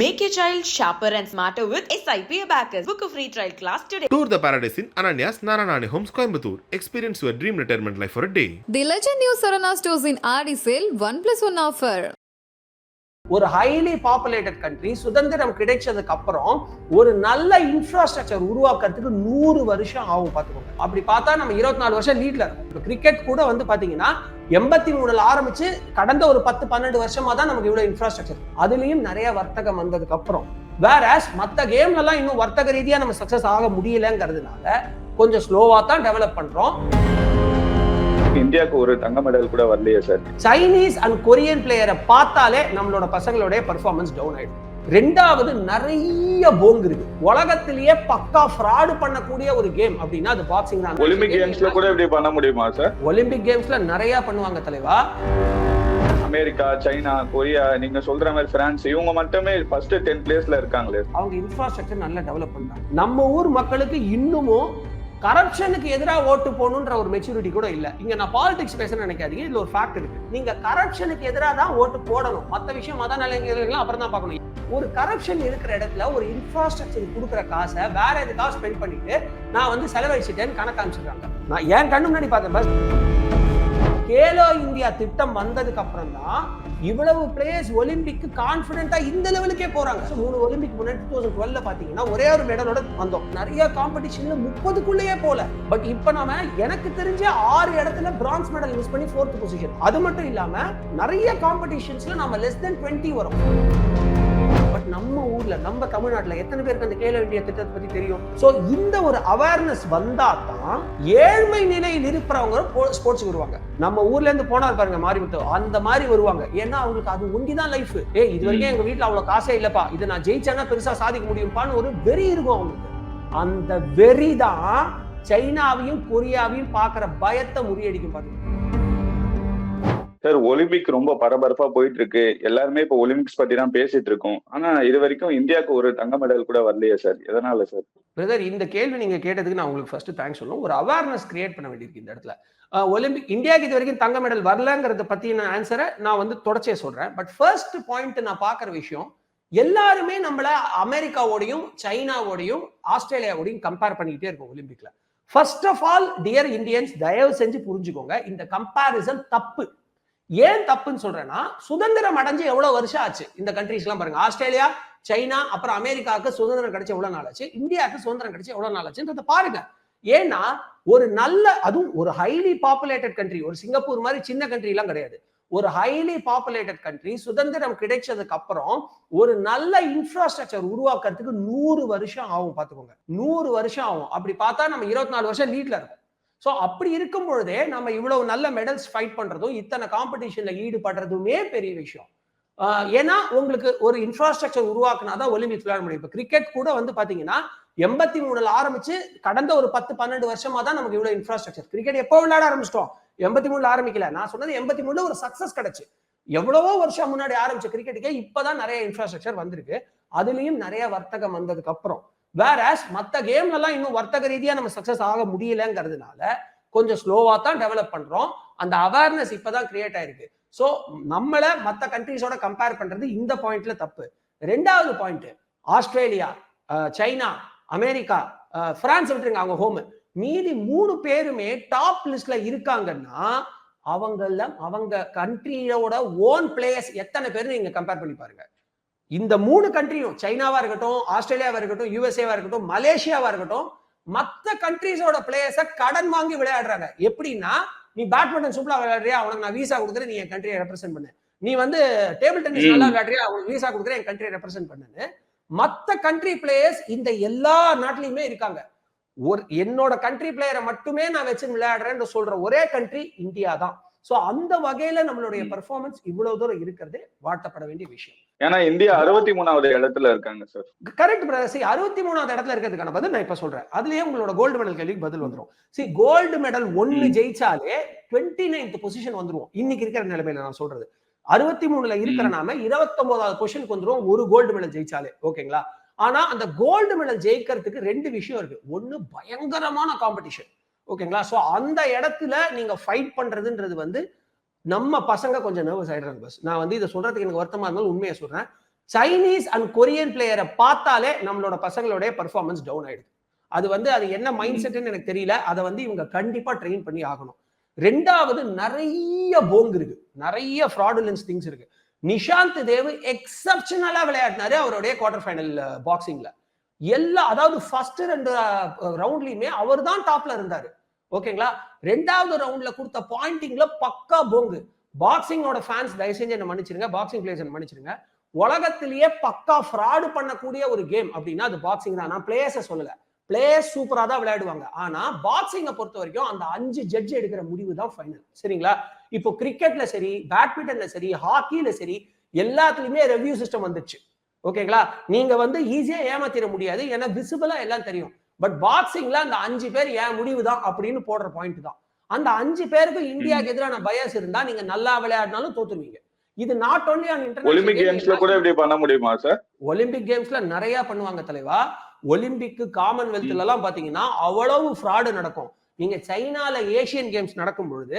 Make your child sharper and smarter with SIP Abacus. Book a free trial class today. Tour the paradise in Ananya's Naranani Homes, Coimbatore. Experience your dream retirement life for a day. The Legend New Sarana stores in RD sale 1+1 offer. ஒரு highly populated country சுதந்திரம் கிடைச்சதுக்கு அப்புறம் ஒரு நல்ல infrastructure உருவாக்குறதுக்கு 100 வருஷம் ஆகும் பார்த்துக்கோங்க. அப்படி பார்த்தா நம்ம 24 வருஷம் லீட்ல இருக்கும். கிரிக்கெட் கூட வந்து பாத்தீங்கன்னா 83ல ஆரம்பிச்சு கடந்த ஒரு 10-12 வருஷமா தான் நமக்கு இவ்வளவு இன்ஃப்ராஸ்ட்ரக்சர். அதுலயும் நிறைய வர்த்தகம் வந்ததுக்கு அப்புறம் வேறஸ் மத்த கேம்ல எல்லாம் இன்னும் வர்த்தக ரீதியா நம்ம சக்சஸ் ஆக முடியலங்கிறதுனால கொஞ்சம் ஸ்லோவா தான் டெவலப் பண்றோம். இந்தியாவுக்கு ஒரு தங்க மெடல் கூட வரலையே சார். சைனீஸ் அண்ட் கொரியன் பிளேயரை பார்த்தாலே நம்மளோட பசங்களுடைய பெர்ஃபார்மன்ஸ் டவுன் ஆயிடும். ரெண்டாவது நிறைய போங்கு இருக்கு. உலகத்திலேயே பக்கா ஃப்ராட் பண்ணக்கூடிய ஒரு கேம் அப்படின்னா அது பாக்ஸிங் தான். ஒலிம்பிக் கேம்ஸ்ல கூட இப்படி பண்ண முடியுமா சார்? ஒலிம்பிக் கேம்ஸ்ல நிறைய பண்ணுவாங்க தலைவா. அமெரிக்கா, சைனா, கொரியா, நீங்க சொல்ற மாதிரி பிரான்ஸ், இவங்க மட்டுமே ஃபர்ஸ்ட் 10 பிளேஸ்ல இருக்காங்களே. அவங்க இன்ஃப்ராஸ்ட்ரக்சர் நல்லா டெவலப் பண்றாங்க. நம்ம ஊர் மக்களுக்கு இன்னமும் கரப்ஷனுக்கு எதிராக ஓட்டு போகணுன்ற ஒரு மெச்சூரிட்டி கூட இல்ல. இங்க நான் பாலிடிக்ஸ் பேசணும்னு நினைக்காதீங்க. இதுல ஒரு ஃபேக்ட் இருக்கு. நீங்க கரப்ஷனுக்கு எதிராக தான் ஓட்டு போடணும். மத்த விஷயம் மத நிலைஞர்கள் அப்புறம் தான் பார்க்கணும். ஒரு கரப்ஷன் இருக்கிற இடத்துல ஒரு இன்ஃப்ராஸ்ட்ரக்சர் கொடுக்குற காசை வேற எதுக்காக ஸ்பெண்ட் பண்ணிட்டு நான் வந்து செலவழிச்சிட்டேன்னு கணக்கு அமைச்சிருக்காங்க. நான் ஏன் கண்ணு முன்னாடி பார்த்தேன். பஸ் கேலோ இந்தியா திட்டம் வந்ததுக்கு அப்புறம் தான் இவ்வளவு பிளேயர்ஸ் ஒலிம்பிக்கு கான்பிடென்ட்டா இந்த லெவலுக்கே போறாங்க. 3 ஒலிம்பிக் முன்னாடி 2012ல பாத்தீங்கன்னா ஒரே ஒரு மெடலோட வந்தோம். நிறைய காம்படிஷன்ல 30க்குள்ளேயே போல. பட் இப்ப நாம எனக்கு தெரிஞ்ச 6 இடத்துல பிரான்ஸ் மெடல் மிஸ் பண்ணி 4th பொசிஷன். அது மட்டும் இல்லாம நிறைய காம்படிஷன்ஸ்ல நாம less than 20 வரும். பட் நம்ம ஊர்ல நம்ம தமிழ்நாட்டுல எத்தனை பேருக்கு அந்த கேலோ இந்தியா திட்டத்தை பத்தி தெரியும்? சோ இந்த ஒரு அவேர்னஸ் வந்தா தான் ஏழ்மை நிலையில் இருக்கிறவங்க ஸ்போர்ட்ஸ்க்கு வருவாங்க. நம்ம ஊர்ல இருந்து போனா பாருங்க மாரிமுத்து, அந்த மாதிரி வருவாங்க. ஏன்னா அவங்களுக்கு அது ஒண்டிதான் லைஃப். இது வரைக்கும் எங்க வீட்டுல அவ்வளவு காசே இல்லப்பா, இதை நான் ஜெயிச்சேன்னா பெருசா சாதிக்க முடியும்பான்னு ஒரு வெறி இருக்கும் அவங்களுக்கு. அந்த வெறி தான் சைனாவையும் கொரியாவையும் பாக்குற பயத்தை முறியடிக்கும். பாத்தீங்க சார், ஒலிம்பிக் ரொம்ப பரபரப்பா போயிட்டு இருக்கு. எல்லாருமே இப்ப ஒலிம்பிக்ஸ் பத்தி தான் பேசிட்டு இருக்கோம். ஆனா இது வரைக்கும் இந்தியாவுக்கு ஒரு தங்க மெடல் கூட வரலையே சார். எதனால சார்? பிரதர், இந்த கேள்வி நீங்க கேட்டதுக்கு நான் உங்களுக்கு ஃபர்ஸ்ட் தேங்க்ஸ் சொல்லணும். ஒரு அவேர்னஸ் கிரியேட் பண்ண வேண்டியிருக்கு இந்த இடத்துல. ஒலிம்பிக் இந்தியாவுக்கு இது வரைக்கும் தங்க மெடல் வரலங்கிறத பத்தின ஆன்சரை நான் வந்து தொடர்ச்சியா சொல்றேன். பட் ஃபர்ஸ்ட் பாயிண்ட் நான் பாக்குற விஷயம், எல்லாருமே நம்மள அமெரிக்காவோடையும் சைனாவோடையும் ஆஸ்திரேலியாவோடையும் கம்பேர் பண்ணிக்கிட்டே இருக்கும் ஒலிம்பிக்ல. First of all dear Indians, தயவு செஞ்சு புரிஞ்சுக்கோங்க, இந்த கம்பேரிசன் தப்பு. ஏன் தப்புன்னு சொல்றேன்னா, சுதந்திரம் அடைஞ்சு எவ்வளவு வருஷம் ஆச்சு இந்த கண்ட்ரிஸ் எல்லாம் பாருங்க. ஆஸ்திரேலியா, சைனா, அப்புறம் அமெரிக்காவுக்கு சுதந்திரம் கிடைச்ச எவ்வளவு நாள் ஆச்சு, இந்தியாவுக்கு சுதந்திரம் கிடைச்ச எவ்வளவு நாள் ஆச்சுன்றத பாருங்க. ஏன்னா ஒரு நல்ல, அதுவும் ஒரு ஹைலி பாப்புலேட்டட் கண்ட்ரி, ஒரு சிங்கப்பூர் மாதிரி சின்ன கண்ட்ரி எல்லாம் கிடையாது. ஒரு ஹைலி பாப்புலேட்டட் கண்ட்ரி சுதந்திரம் கிடைச்சதுக்கு அப்புறம் ஒரு நல்ல இன்ஃப்ராஸ்ட்ரக்சர் உருவாக்குறதுக்கு 100 வருஷம் ஆகும் பார்த்துக்கோங்க. 100 வருஷம் ஆகும். அப்படி பார்த்தா நம்ம 24 வருஷம் லீட்ல இருக்கும். ஸோ அப்படி இருக்கும் பொழுதே நம்ம இவ்வளவு நல்ல மெடல்ஸ் ஃபைட் பண்றதும் இத்தனை காம்படிஷன்ல ஈடுபடுறதுமே பெரிய விஷயம். ஏன்னா உங்களுக்கு ஒரு இன்ஃப்ராஸ்ட்ரக்சர் உருவாக்குனாதான் ஒலிம்பிக்ஸ் விளையாட முடியும். இப்போ கிரிக்கெட் கூட வந்து பாத்தீங்கன்னா 83ல ஆரம்பிச்சு கடந்த ஒரு 10-12 வருஷமா தான் நமக்கு இவ்வளவு இன்ஃப்ராஸ்ட்ரக்சர். கிரிக்கெட் எப்போ விளையாட ஆரம்பிச்சிட்டோம்? 83ல ஆரம்பிக்கல. நான் சொன்னது 83ல ஒரு சக்சஸ் கிடைச்சு. எவ்வளவோ வருஷம் முன்னாடி ஆரம்பிச்ச கிரிக்கெட்டுக்கே இப்பதான் நிறைய இன்ஃப்ராஸ்ட்ரக்சர் வந்திருக்கு. அதுலயும் நிறைய வர்த்தகம் வந்ததுக்கு அப்புறம் வேறஸ் மத்த கேம்ல எல்லாம் இன்னும் வர்த்தக ரீதியா நம்ம சக்சஸ் ஆக முடியலங்கிறதுனால கொஞ்சம் ஸ்லோவா தான் டெவலப் பண்றோம். அந்த அவேர்னஸ் இப்பதான் கிரியேட் ஆயிருக்கு. சோ நம்மள மத்த கண்ட்ரிஸோட கம்பேர் பண்றது இந்த பாயிண்ட்ல தப்பு. ரெண்டாவது point, Australia, China, America, France விட்டுருங்க, அவங்க ஹோம். மீதி 3 பேருமே டாப் லிஸ்ட்ல இருக்காங்கன்னா அவங்க கண்ட்ரியோட ஓன் பிளேயர்ஸ் எத்தனை பேர் நீங்க கம்பேர் பண்ணி பாருங்க. இந்த 3 கண்ட்ரியும், சைனாவா இருக்கட்டும், ஆஸ்திரேலியாவா இருக்கட்டும், யுஎஸ்ஏவா இருக்கட்டும், மலேசியாவா இருக்கட்டும், மத்த கண்ட்ரிஸோட பிளேயர்ஸை கடன் வாங்கி விளையாடுறாங்க. எப்படின்னா, நீ பேட்மிண்டன் சூப்பரா விளையாடுறியா, அவனுக்கு நான் வீசா கொடுக்குறேன், நீ என் கண்ட்ரியை ரெப்ரசென்ட் பண்ணு. நீ வந்து டேபிள் டென்னிஸ் நல்லா விளையாடுறியா, அவனுக்கு வீசா கொடுக்குறேன், என் கண்ட்ரியை ரெப்ரசென்ட் பண்ணுன்னு மத்த கண்ட்ரி பிளேயர்ஸ் இந்த எல்லா நாட்டிலையுமே இருக்காங்க. என்னோட கண்ட்ரி பிளேயரை மட்டுமே நான் வச்சு விளையாடுறேன்னு சொல்ற ஒரே கண்ட்ரி இந்தியா தான். சோ அந்த வகையில நம்மளுடைய பெர்ஃபார்மன்ஸ் இவ்வளவு தூரம் இருக்கிறது வாழ்த்தப்பட வேண்டிய விஷயம். ஏன்னா இந்தியா 63வது இடத்துல இருக்காங்க சார். Correct brother. 63வது இடத்துல இருக்கிறதுக்கான பதில் நான் இப்ப சொல்றேன். அதுலயே உங்களோட கோல்டு மெடல் கேள்விக்கு பதில் வந்துரும். கோல்டு மெடல் 1 ஜெயிச்சாலே 29th பொசிஷன் வந்துருவோம். இன்னைக்கு இருக்கிற நிலைமையில நான் சொல்றது 63ல இருக்கிற நாம 29வது பொசிஷனுக்கு வந்துரும் ஒரு கோல்டு மெடல் ஜெயிச்சாலே. ஓகேங்களா? ஆனா அந்த கோல்டு மெடல் ஜெயிக்கிறதுக்கு 2 விஷயம் இருக்கு. ஒண்ணு பயங்கரமான காம்படிஷன். ஓகேங்களா? சோ அந்த இடத்துல நீங்க ஃபைட் பண்றதுன்றது வந்து நம்ம பசங்க கொஞ்சம் நர்வஸ் ஆயிடுறாங்க. பஸ் நான் வந்து இதை சொல்றதுக்கு எனக்கு வருத்தமா இருந்தாலும் உண்மையை சொல்றேன். சைனீஸ் அண்ட் கொரியன் பிளேயரை பார்த்தாலே நம்மளோட பசங்களுடைய பெர்ஃபார்மன்ஸ் டவுன் ஆயிடுது. அது என்ன மைண்ட் செட்னு எனக்கு தெரியல. அதை வந்து இவங்க கண்டிப்பா ட்ரெயின் பண்ணி ஆகணும். ரெண்டாவது, நிறைய போங்கு இருக்கு, நிறைய ஃப்ராடுலன்ஸ் திங்ஸ் இருக்கு. நிஷாந்த் தேவ் எக்ஸப்ஷனலா விளையாடினாரு அவருடைய குவார்டர் ஃபைனல் பாக்ஸிங்ல. அதாவது ஃபர்ஸ்ட் 2 ரவுண்ட்லயுமே அவர் தான் டாப்ல இருந்தாரு. ஓகேங்களா? 2வது ரவுண்ட்ல கொடுத்த பாயிண்டிங்ல பக்கா போங்கு. பாக்ஸிங்கோட ஃபேன்ஸ் தயவு செஞ்சு என்ன மன்னிச்சிருங்க, பாக்ஸிங் பிளேயர்ஸ் மன்னிச்சிருங்க. உலகத்திலேயே பக்கா ஃப்ராடு பண்ணக்கூடிய ஒரு கேம் அப்படின்னா அது பாக்ஸிங் தான். நான் பிளேயர்ஸை சொல்லல, பிளேயர்ஸ் சூப்பரா தான் விளையாடுவாங்க. ஆனா பாக்ஸிங்கை பொறுத்த வரைக்கும் அந்த 5 ஜட்ஜ் எடுக்கிற முடிவு தான் ஃபைனல். சரிங்களா? இப்போ கிரிக்கெட்ல சரி, பேட்மிண்டன்ல சரி, ஹாக்கில சரி, எல்லாத்துலயுமே ரெவ்யூ சிஸ்டம் வந்துச்சு. ஓகேங்களா? நீங்க வந்து ஈஸியா ஏமாத்திர முடியாது, ஏன்னா விசிபிளா எல்லாம் தெரியும். பட் பாக்ஸிங்ல அந்த 5 பேர் ஏன் முடிவு தான் அப்படின்னு போடுற பாயிண்ட் தான். அந்த 5 பேருக்கு இந்தியாவுக்கு எதிரான பயஸ் இருந்தா நீங்க நல்லா விளையாடினாலும் தோத்துருவீங்க. இது not only on international Olympic கேம்ஸ்ல கூட இப்படி பண்ண முடியுமா சார்? ஒலிம்பிக் கேம்ஸ்ல நிறைய பண்ணுவாங்க தலைவா. ஒலிம்பிக், காமன்வெல்த்ல எல்லாம் பாத்தீங்கன்னா அவ்வளவு ஃப்ராடு நடக்கும். நீங்க சைனால ஏசியன் கேம்ஸ் நடக்கும் பொழுது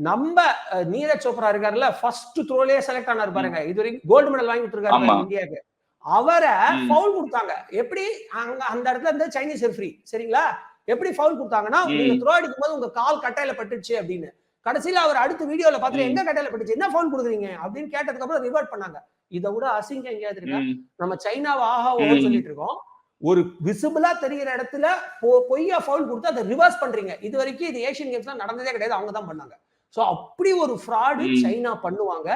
நம்ம நீரஜ் சோப்ரா இருக்காருல்ல, ஃபர்ஸ்ட் த்ரோலயே செலக்ட் ஆனாரு பாருங்க, இது வரைக்கும் கோல்டு மெடல் வாங்கிட்டு இருக்காரு இந்தியாவுக்கு. அவரை ஃபவுல் கொடுத்தாங்க. எப்படி? அந்த இடத்துல இருந்து சைனீஸ் ரெஃப்ரி. சரிங்களா? எப்படி ஃபவுல் கொடுத்தாங்கன்னா, நீங்க த்ரோ அடிக்கும் போது உங்க கால் கட்டையில பட்டுச்சு அப்படின்னு. கடைசியில அவர் அடுத்த வீடியோல பார்த்துட்டு எங்க கட்டையில பட்டுச்சு, என்ன ஃபவுல் கொடுக்குறீங்க அப்படின்னு கேட்டதுக்கு அப்புறம் ரிவர்ட் பண்ணாங்க. இதை விட அசிங்கம் எங்கேயாவது இருக்கா? நம்ம சைனாவை ஆஹா ஓன்னு சொல்லிட்டு இருக்கோம், ஒரு விசிபிளா தெரிகிற இடத்துல பொய்யா ஃபவுல் கொடுத்து அதை ரிவர்ஸ் பண்றீங்க. இது வரைக்கும் இது ஏசியன் கேம்ஸ்ல நடந்ததே கிடையாது, அவங்க தான் பண்ணாங்க. சோ அப்படி ஒரு ஃப்ராடு சைனா பண்ணுவாங்க.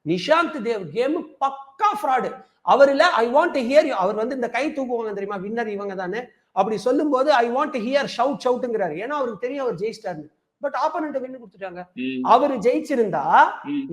நிஷாந்த் தேவ் கேம் பக்கா ஃப்ராடு. அவர் இல்ல, I want to hear you. அவர் வந்து இந்த கை தூக்குவாங்க தெரியுமா, வின்னர் இவங்க தானே, அப்படி சொல்லும் போது ஐ வாண்ட் டு ஹியர் ஷவுட்ங்கிறாரு. ஏன்னா அவருக்கு தெரியும் அவர் ஜெயிச்சிட்டாரு. பட் ஆப்போனன்ட் வின் கொடுத்துட்டாங்க. அவர் ஜெயிச்சிருந்தா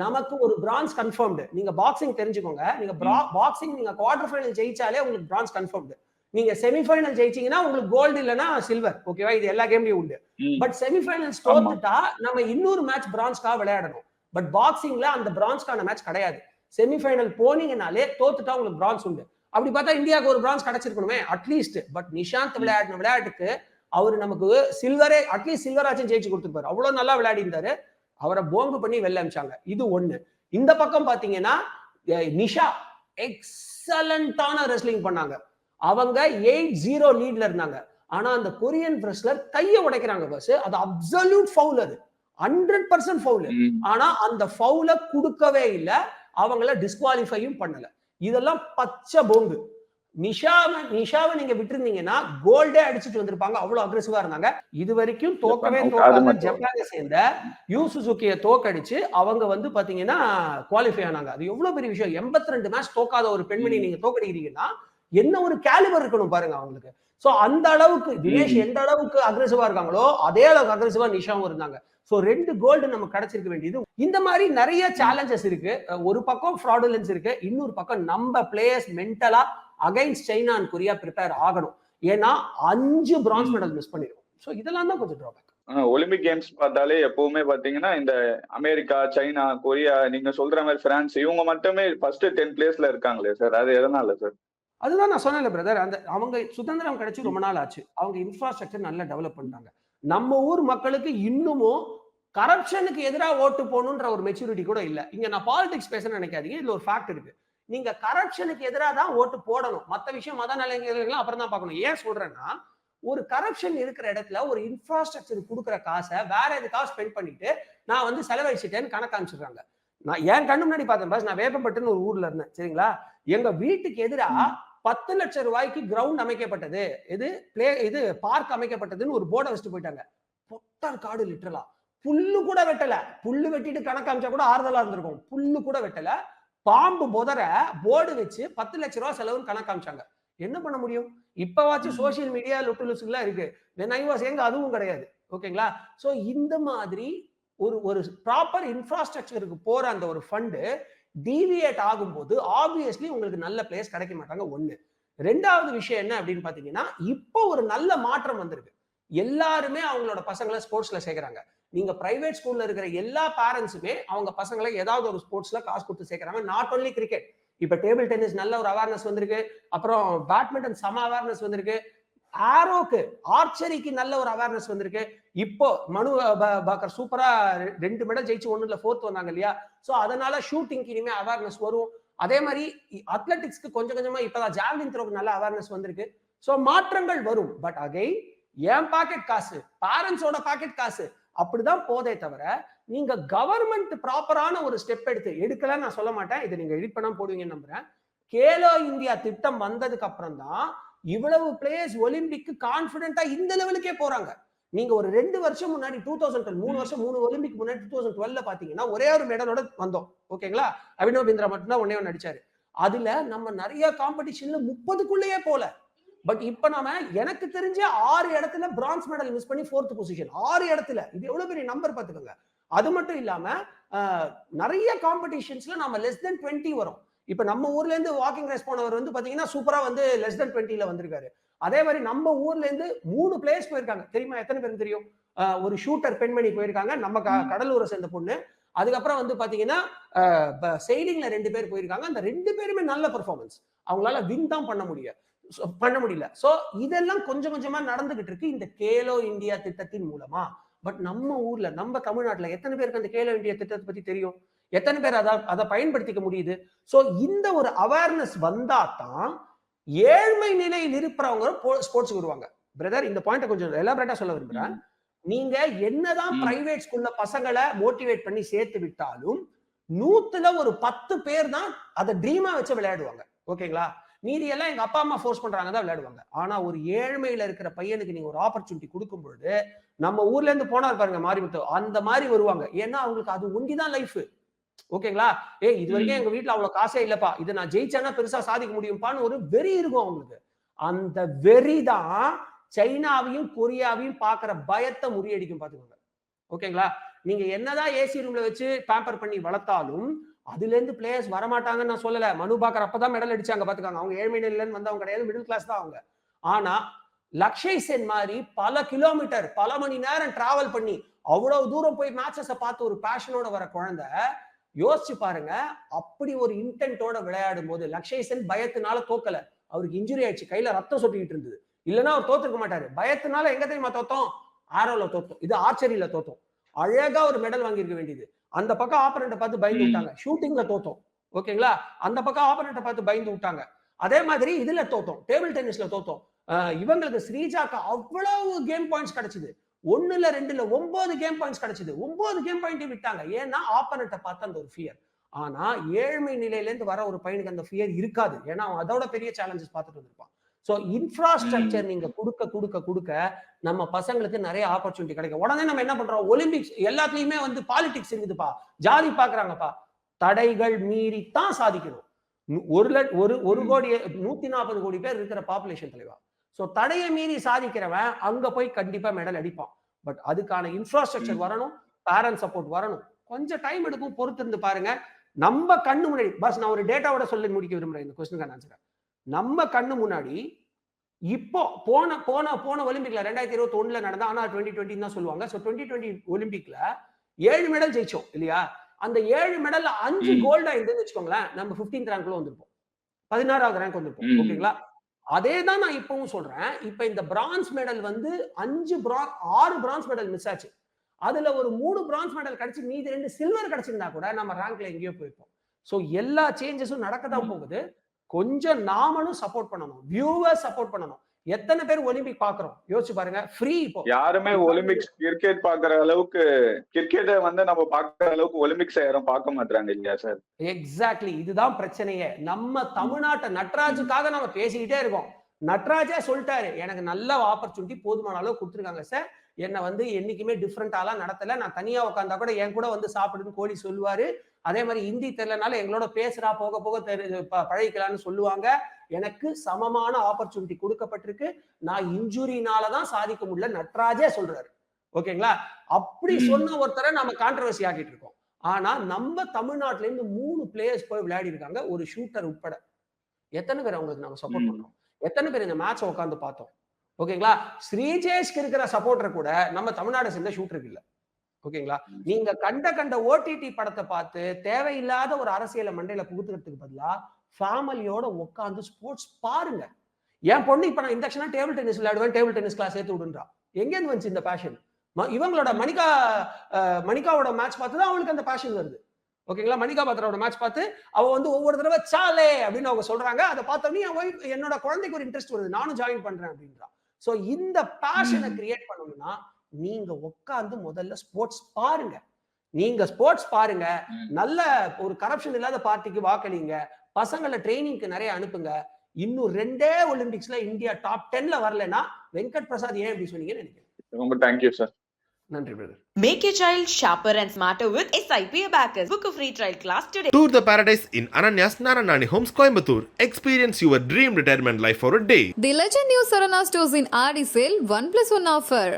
நமக்கு ஒரு பிரான்ஸ் கன்ஃபர்ம்டு. நீங்க பாக்ஸிங் தெரிஞ்சுக்கோங்க, நீங்க பாக்ஸிங் நீங்க குவார்டர் ஃபைனல் ஜெயிச்சாலே உங்களுக்கு பிரான்ஸ் கன்ஃபர்ம்டு. நீங்க செமிஃபைனல் ஜெயிச்சீங்கன்னா உங்களுக்கு கோல்டு இல்லனா சில்வர். ஓகேவா? இது எல்லா கேம்லயும் உண்டு. பட் செமிஃபைனல்ஸ் தோத்துட்டா நம்ம இன்னொரு மேட்ச் பிரான்ஸ்க்காக விளையாடணும். பட் பாக்ஸிங்ல அந்த பிரான்ஸ்க்கான மேட்ச் கிடையாது. செமிஃபைனல் போனீங்கனாலே தோத்துட்டா உங்களுக்கு பிரான்ஸ் உண்டு. அப்படி பார்த்தா இந்தியாவுக்கு ஒரு பிரான்ஸ் கிடைச்சிருக்கணுமே அட்லீஸ்ட். பட் நிஷாந்த் விளையாடின விளையாட்டுக்கு அவர் நமக்கு சில்வரே, அட்லீஸ்ட் சில்வர் ஆச்சும் ஜெயிச்சு கொடுத்துருப்பாரு. அவ்வளவு நல்லா விளையாடி இருந்தாரு. அவரை போங்கு பண்ணி வெளில அமிச்சாங்க. இது ஒண்ணு. இந்த பக்கம் பாத்தீங்கன்னா நிஷா எக்ஸலண்டான ரெஸ்லிங் பண்ணாங்க. அவங்க 8-0 லீட்ல இருந்தாங்க. ஆனா அந்த கொரியன் ரெஸ்லர் கையை உடைக்கிறாங்க பஸ். அது அப்சல்யூட் ஃபவுல், அது 100% ஃபவுல். ஆனா அந்த ஃபவுல கொடுக்கவே இல்லை, அவங்கள டிஸ்குவாலிஃபையும் பண்ணல. இதெல்லாம் பச்சை போங்கு. நிஷாவை நீங்க விட்டுருந்தீங்கன்னா கோல்டே அடிச்சுட்டு வந்திருப்பாங்க, அவ்வளவு அக்ரெசிவா இருந்தாங்க. இது வரைக்கும் தோக்கவே தோக்காத ஜப்பானை சேர்ந்த யூ சுசுகியை தோக்கடிச்சு அவங்க வந்து பாத்தீங்கன்னா குவாலிஃபை ஆனாங்க. அது எவ்வளவு பெரிய விஷயம். 82 மேட்ச் தோக்காத ஒரு பெண்மணி நீங்க தோக்கடிக்கிறீங்கன்னா என்ன ஒரு கேலிபர் இருக்கணும் பாருங்க அவங்களுக்கு. சோ அந்த அளவுக்கு தினேஷ் எந்த அளவுக்கு அக்ரெசிவா இருக்காங்களோ அதே அளவுக்கு அக்ரெசிவா நிஷாவும் இருந்தாங்க. சோ 2 கோல்டு நமக்கு கிடைச்சிருக்க வேண்டியது. இந்த மாதிரி நிறைய சேலஞ்சஸ் இருக்கு. ஒரு பக்கம் ஃப்ராடுலன்ஸ் இருக்கு, இன்னொரு பக்கம் நம்ம பிளேயர்ஸ் மென்டலா against China and Korea prepare ஆகணும். ஏன்னா 5 பிரான்ஸ் மெடல் மிஸ் பண்ணிடும். சோ இதெல்லாம் தான் கொஞ்சம் டிராபேக். ஒலிம்பிக் கேம்ஸ் பார்த்தாலே எப்பவுமே பாத்தீங்கன்னா இந்த அமெரிக்கா, சைனா, கொரியா, நீங்க சொல்ற மாதிரி பிரான்ஸ், இவங்க மட்டுமே ஃபர்ஸ்ட் 10 பிளேஸ்ல இருக்காங்களே சார், அது எதனால சார்? அதுதான் நான் சொன்னேன் பிரதர், அந்த அவங்க சுதந்திரம் கிடைச்சி ரொம்ப நாள் ஆச்சு, அவங்க இன்ஃப்ராஸ்ட்ரக்சர் நல்லா டெவலப் பண்ணிட்டாங்க. நம்ம ஊர் மக்களுக்கு இன்னமும் கரப்ஷனுக்கு எதிராக ஓட்டு போகணுன்ற ஒரு மெச்சூரிட்டி கூட இல்லை. இங்க நான் பாலிடிக்ஸ் பேச நினைக்காதீங்க, இதுல ஒரு ஃபேக்ட் இருக்கு. நீங்க கரப்ஷனுக்கு எதிராக தான் ஓட்டு போடணும், மற்ற விஷயம் மத நிலைஞர்கள் அப்புறம் தான் பார்க்கணும். ஏன் சொல்றேன்னா, ஒரு கரப்ஷன் இருக்கிற இடத்துல ஒரு இன்ஃப்ராஸ்ட்ரக்சர் கொடுக்குற காசை வேற எதுக்காக ஸ்பெண்ட் பண்ணிட்டு நான் வந்து செலவழிச்சிட்டேன்னு கணக்கு காமிச்சிடுறாங்க. நான் என் கண்ணு முன்னாடி பார்த்தேன் பாஸ், நான் வேப்பப்பட்டுன்னு ஒரு ஊர்ல இருந்தேன் சரிங்களா, எங்க வீட்டுக்கு எதிராக 10 லட்சம் ரூபாய்க்கு கிரவுண்ட் அமைக்கப்பட்டது, இது பார்க் அமைக்கப்பட்டதுன்னு ஒரு போர்டை வச்சுட்டு போயிட்டாங்க. பொட்டார் காடு லிட்டரலா, புல்லு கூட வெட்டல. புல்லு வெட்டிட்டு கணக்கு அமைச்சா கூட ஆறுதலா இருந்திருக்கும். புல்லு கூட வெட்டல, பாம்பு புதர போர்டு வச்சு 10 லட்சம் ரூபாய் செலவுன்னு கணக்கு காமிச்சாங்க. என்ன பண்ண முடியும்? இப்பவாச்சும் சோசியல் மீடியா லுட்டுலுசுலாம் இருக்கு. when I was young அதுவும் கிடையாது. ஓகேங்களா? சோ இந்த மாதிரி ஒரு ப்ராப்பர் இன்ஃப்ராஸ்ட்ரக்சருக்கு போற அந்த ஒரு ஃபண்டு டீவியேட் ஆகும்போது ஆப்வியஸ்லி உங்களுக்கு நல்ல பிளேஸ் கிடைக்க மாட்டாங்க. ஒண்ணு. ரெண்டாவது விஷயம் என்ன அப்படின்னு பாத்தீங்கன்னா, இப்போ ஒரு நல்ல மாற்றம் வந்திருக்கு. எல்லாருமே அவங்களோட பசங்களை ஸ்போர்ட்ஸ்ல சேர்க்கிறாங்க. நீங்க பிரைவேட் ஸ்கூல்ல இருக்கிற எல்லா பேரண்ட்ஸுமே அவங்க பசங்களை ஏதாவது ஒரு ஸ்போர்ட்ஸ்ல காசு கொடுத்து சேர்க்கிறாங்க. நாட் ஒன்லி கிரிக்கெட், இப்ப டேபிள் டென்னிஸ் நல்ல ஒரு அவேர்னஸ் வந்திருக்கு, அப்புறம் பேட்மிண்டன் சம அவேர்னஸ் வந்திருக்கு, ஆரோக்கு ஆர்ச்சரிக்கு நல்ல ஒரு அவேர்னஸ் வந்திருக்கு. இப்போ மனு பாக்கர் சூப்பரா 2 மெடல் ஜெயிச்சு 1ல 4th வந்தாங்க இல்லையா? சோ அதனால ஷூட்டிங்க்கு இனிமே அவேர்னஸ் வரும். அதே மாதிரி அத்லெட்டிக்ஸ்க்கு கொஞ்சம் கொஞ்சமா இப்பதான் ஜாவ்லின் த்ரோக்கு நல்ல அவேர்னஸ் வந்திருக்கு. ஸோ மாற்றங்கள் வரும். பட் அகைன் என் பாக்கெட் காசு, பேரண்ட்ஸோட பாக்கெட் காசு அப்படிதான் போதே தவிர நீங்க கவர்மெண்ட் ப்ராப்பரான ஒரு ஸ்டெப் எடுக்கல நான் சொல்ல மாட்டேன். இதை நீங்க எடிட் பண்ணாம போடுவீங்கன்னு நம்புறேன். கேலோ இந்தியா திட்டம் வந்ததுக்கு அப்புறம் தான் இவ்வளவு பிளேயர்ஸ் ஒலிம்பிக்கு கான்பிடென்ட்டா இந்த லெவலுக்கே போறாங்க. நீங்க ஒரு 2 வருஷம் முன்னாடி 2012 3 வருஷம் 3 ஒலிம்பிக் முன்னாடி 2012 பாத்தீங்கன்னா ஒரே ஒரு மெடலோட வந்தோம். ஓகேங்களா? அபினவ் பிந்த்ரா மட்டும் தான் ஒண்ணே அடிச்சாரு. அதுல நம்ம நிறைய காம்படிஷன்ல 30க்குள்ளேயே போல. பட் இப்ப நாம எனக்கு தெரிஞ்ச 6 இடத்துல பிரான்ஸ் மெடல் மிஸ் பண்ணி 4th பொசிஷன். 6 இடத்துல. இது எவ்வளவு பெரிய நம்பர் பாத்துக்கோங்க. அது மட்டும் இல்லாம நிறைய காம்படிஷன்ஸ்ல நம்ம லெஸ் தென் 20 வரும். இப்ப நம்ம ஊர்ல இருந்து வாக்கிங் ரேஸ் போனவர் வந்து பாத்தீங்கன்னா சூப்பரா வந்து லெஸ் தென் 20ல வந்திருக்காரு. அதே மாதிரி நம்ம ஊர்ல இருந்து 3 பிளேயர்ஸ் போயிருக்காங்க. தெரியுமா? எத்தனை பேருக்கு தெரியும்? ஒரு ஷூட்டர் பெண்மணி போயிருக்காங்க, நம்ம கடலூரை சேர்ந்த பொண்ணு. அதுக்கப்புறம் வந்து பாத்தீங்கன்னா செயிலிங்ல 2 பேர் போயிருக்காங்க. அந்த 2 பேருமே நல்ல பெர்ஃபார்மன்ஸ். அவங்களால வின் தான் பண்ண முடியல. சோ இதெல்லாம் கொஞ்சம் கொஞ்சமா நடந்துகிட்டு இருக்கு இந்த கேலோ இந்தியா திட்டத்தின் மூலமா. பட் நம்ம ஊர்ல, நம்ம தமிழ்நாட்டுல எத்தனை பேருக்கு அந்த கேலோ இந்தியா திட்டத்தை பத்தி தெரியும்? எத்தனை பேர் அதை பயன்படுத்திக்க முடியுது? சோ இந்த ஒரு அவேர்னஸ் வந்தா தான் ஏழ்மை நிலையில் இருக்கிறவங்க ஸ்போர்ட்ஸ்க்கு வருவாங்க. பிரதர், இந்த பாயிண்ட கொஞ்சம் எலாபரேட்டா சொல்ல விரும்புறேன். நீங்க என்னதான் பிரைவேட் ஸ்கூல்ல பசங்களை மோட்டிவேட் பண்ணி சேர்த்து விட்டாலும் 100ல ஒரு 10 பேர் தான் அதை ட்ரீமா வச்சு விளையாடுவாங்க. ஓகேங்களா? மீதி எல்லாம் எங்க அப்பா அம்மா ஃபோர்ஸ் பண்றாங்க தான் விளையாடுவாங்க. ஆனா ஒரு ஏழ்மையில இருக்கிற பையனுக்கு நீங்க ஒரு ஆப்பர்ச்சுனிட்டி கொடுக்கும் பொழுது, நம்ம ஊர்ல இருந்து போனார் பாருங்க மாரிமுத்து, அந்த மாதிரி வருவாங்க. ஏன்னா அவங்களுக்கு அது ஒண்டிதான் லைஃப். ஓகேங்களா? இது வரைக்கும் எங்க வீட்டுல அவ்வளவு காசே இல்லப்பா, இதை நான் ஜெயிச்சேன்னா பெருசா சாதிக்க முடியும்பான்னு ஒரு வெறி இருக்கும் அவங்களுக்கு. அந்த வெறி தான் சைனாவையும் கொரியாவையும் பாக்குற பயத்தை முறியடிக்கும். பாத்துக்கோங்க. ஓகேங்களா? நீங்க என்னதான் ஏசி ரூம்ல வச்சு பேம்பர் பண்ணி வளர்த்தாலும் அதுல இருந்து பிளேயர்ஸ் வரமாட்டாங்கன்னு நான் சொல்லல. மனு பாக்கர் அப்பதான் மெடல் அடிச்சாங்க. பாத்துக்காங்க. அவங்க ஏழ்மை நிலையில வந்தவங்க கிடையாது, மிடில் கிளாஸ் தான் அவங்க. ஆனா லக்ஷய் சென் மாதிரி பல கிலோமீட்டர், பல மணி நேரம் டிராவல் பண்ணி அவ்வளவு தூரம் போய் மேட்சஸை பார்த்து ஒரு பேஷனோட வர குழந்தை, யோசிச்சு பாருங்க. அப்படி ஒரு இன்டென்ட்டோட விளையாடும் போது லக்ஷய் சென் பயத்தினால தோக்கல. அவருக்கு இன்ஜுரி ஆயிடுச்சு, கையில ரத்தம் சொட்டிக்கிட்டு இருந்தது. இல்லைன்னா அவர் தோத்துருக்க மாட்டாரு. பயத்தினால எங்க தெரியுமா தோத்தோம்? ஆரோல தோத்தோம், இது ஆர்ச்சரியில தோத்தோம். அழகா ஒரு மெடல் வாங்கியிருக்க வேண்டியது. அந்த பக்கம் ஆப்பனண்ட்டை பார்த்து பயந்து விட்டாங்க. ஷூட்டிங்ல தோத்தோம். ஓகேங்களா? அந்த பக்கம் ஆப்பனண்ட்டை பார்த்து பயந்து விட்டாங்க. அதே மாதிரி இதுல தோத்தோம், டேபிள் டென்னிஸ்ல தோத்தோம். இவங்களுக்கு ஸ்ரீஜாக்கு அவ்வளவு கேம் பாயிண்ட்ஸ் கிடைச்சது. 1ல 2ல 9 கேம் பாயிண்ட்ஸ் கிடைச்சது. 9 கேம் பாயிண்ட் விட்டாங்க. ஏன்னா ஆப்பனண்ட்டை பார்த்து அந்த ஒரு ஃபியர். ஆனா ஏழ்மை நிலையில இருந்து வர ஒரு பையனுக்கு அந்த ஃபியர் இருக்காது. ஏன்னா அவன் அதோட பெரிய சேலஞ்சஸ் பார்த்துட்டு வந்திருப்பான். சோ இன்ஃப்ராஸ்ட்ரக்சர் நீங்க கொடுக்க நம்ம பசங்களுக்கு நிறைய ஆப்பர்ச்சுனிட்டி கிடைக்கும். உடனே நம்ம என்ன பண்றோம்? ஒலிம்பிக்ஸ் எல்லாத்துலயுமே வந்து பாலிடிக்ஸ் இருக்குதுப்பா, ஜாதி பாக்குறாங்கப்பா. தடைகள் மீறித்தான் சாதிக்கணும். 1 கோடி 140 கோடி பேர் இருக்கிற பாப்புலேஷன் தலைவா. சோ தடையை மீறி சாதிக்கிறவன் அங்க போய் கண்டிப்பா மெடல் அடிப்பான். பட் அதுக்கான இன்ஃப்ராஸ்ட்ரக்சர் வரணும், பேரண்ட் சப்போர்ட் வரணும். கொஞ்சம் டைம் எடுக்கும், பொறுத்து இருந்து பாருங்க. நம்ம கண்ணு முன்னாடி நான் ஒரு டேட்டாவோட சொல்லி முடிக்க விரும்புறேன் இந்த கொஸ்டினுக்கான ஆன்சரை. நம்ம கண்ணு முன்னாடி இப்போ போன ஒலிம்பிக்ல 2021ல நடந்தா, ஆனா 2020 தான் சொல்லுவாங்க. சோ 2020 ஒலிம்பிக்ல 7 மெடல் ஜெயிச்சோம் இல்லையா? அந்த 7 மெடல்ல 5 கோல்டா இருந்துன்னு வச்சுக்கோங்களேன், நம்ம 15th ரேங்க்ல வந்திருப்போம், 16வது ரேங்க் வந்திருப்போம். ஓகேங்களா? அதே தான் நான் இப்பவும் சொல்றேன். இப்ப இந்த பிரான்ஸ் மெடல் வந்து 6 பிரான்ஸ் மெடல் மிஸ் ஆச்சு. அதுல ஒரு 3 பிரான்ஸ் மெடல் கிடைச்சு மீதி 2 சில்வர் கிடைச்சிருந்தா கூட நம்ம ரேங்க்ல எங்கேயோ போயிருப்போம். சோ எல்லா சேஞ்சஸும் நடக்கதான் போகுது. கொஞ்சம் நாமளும் சப்போர்ட் பண்ணணும், வியூவர்ஸ் சப்போர்ட் பண்ணணும். எத்தனை பேர் ஒலிம்பிக் பாக்குறோம் யோசிச்சு பாருங்க. ஃப்ரீ. இப்போ யாருமே ஒலிம்பிக்ஸ் கிரிக்கெட் பாக்குற அளவுக்கு, கிரிக்கெட்டை வந்து நம்ம பாக்குற அளவுக்கு ஒலிம்பிக்ஸ் யாரும் பார்க்க மாட்டாங்க இல்லையா சார்? எக்ஸாக்ட்லி, இதுதான் பிரச்சனையே. நம்ம தமிழ்நாட்டை நட்ராஜுக்காக நம்ம பேசிக்கிட்டே இருக்கோம். நட்ராஜே சொல்லிட்டாரு, எனக்கு நல்ல ஆப்பர்ச்சுனிட்டி போதுமான அளவு கொடுத்துருக்காங்க சார், என்னை வந்து என்னைக்குமே டிஃப்ரெண்டாலாம் நடத்தல, நான் தனியா உட்காந்தா கூட என் கூட வந்து சாப்பிடுன்னு கோலி சொல்லுவாரு. அதே மாதிரி ஹிந்தி தெரியலனால எங்களோட பேசுறா, போக போக பழகிக்கலாம்னு சொல்லுவாங்க. எனக்கு சமமான ஆப்பர்ச்சுனிட்டி கொடுக்கப்பட்டிருக்கு, நான் இன்ஜுரினாலதான் சாதிக்க முடியல நட்ராஜே சொல்றாரு. ஓகேங்களா? அப்படி சொன்ன ஒருத்தரை நம்ம கான்ட்ரவர்சி ஆக்கிட்டு இருக்கோம். ஆனா நம்ம தமிழ்நாட்டுல இருந்து 3 பிளேயர்ஸ் போய் விளையாடி இருக்காங்க, ஒரு ஷூட்டர் உட்பட. எத்தனை பேர் அவங்களுக்கு நம்ம சப்போர்ட் பண்றோம்? எத்தனை பேர் இந்த மேட்சை உட்காந்து பார்த்தோம்? ஓகேங்களா? ஸ்ரீஜேஷ்க்கு இருக்கிற சப்போர்ட்டர் கூட நம்ம தமிழ்நாடு சேர்ந்த ஷூட்டருக்கு இல்ல. ஓகேங்களா? நீங்க கண்ட ஓடிடி படத்தை பார்த்து தேவையில்லாத ஒரு அரசியலை மண்டையில புகுத்துறதுக்கு பதிலா ஃபேமிலியோட உட்காந்து ஸ்போர்ட்ஸ் பாருங்க. என் பொண்ணு இப்ப நான் இண்டக்ஷனா டேபிள் டென்னிஸ் விளையாடுவேன், டேபிள் டென்னிஸ் கிளாஸ் சேர்த்து விடுன்றா. எங்கேருந்து வந்துச்சு இந்த பேஷன்? இவங்களோட மணிகாவோட மேட்ச் பார்த்து தான் அவங்களுக்கு அந்த பேஷன் வருது. ஓகேங்களா? மணிகா பாத்ராவோட மேட்ச் பார்த்து அவ வந்து ஒவ்வொரு தடவை சாலே அப்படின்னு அவங்க சொல்றாங்க. அதை பார்த்தோன்னே என் wife, என்னோட குழந்தைக்கு ஒரு இன்ட்ரெஸ்ட் வருது, நானும் ஜாயின் பண்றேன் அப்படின்றா. சோ இந்த பேஷனை கிரியேட் பண்ணணும்னா நீங்க உட்கார்ந்து முதல்ல ஸ்போர்ட்ஸ் பாருங்க. நீங்க ஸ்போர்ட்ஸ் பாருங்க, நல்ல ஒரு கரப்ஷன் இல்லாத பார்ட்டிக்கு வாக்களிங்க, பசங்களை ட்ரைனிங்க்கு நிறைய அனுப்புங்க. இன்னும் 2 ஒலிம்பிக்ஸ்ல இந்தியா டாப் 10ல வரலனா வெங்கட் பிரசாத் ஏன் இப்படி சொன்னீங்கன்னு நினைக்கிறேன். ரொம்ப தேங்க்யூ சார். நன்றி brother. Make your child sharper and smarter with SIP Abacus. Book a free trial class today. Tour the paradise in Ananya's Naranani Homes, Coimbatore. Experience your dream retirement life for a day. The Legend New Sarana Stores in RD sale 1+1 offer.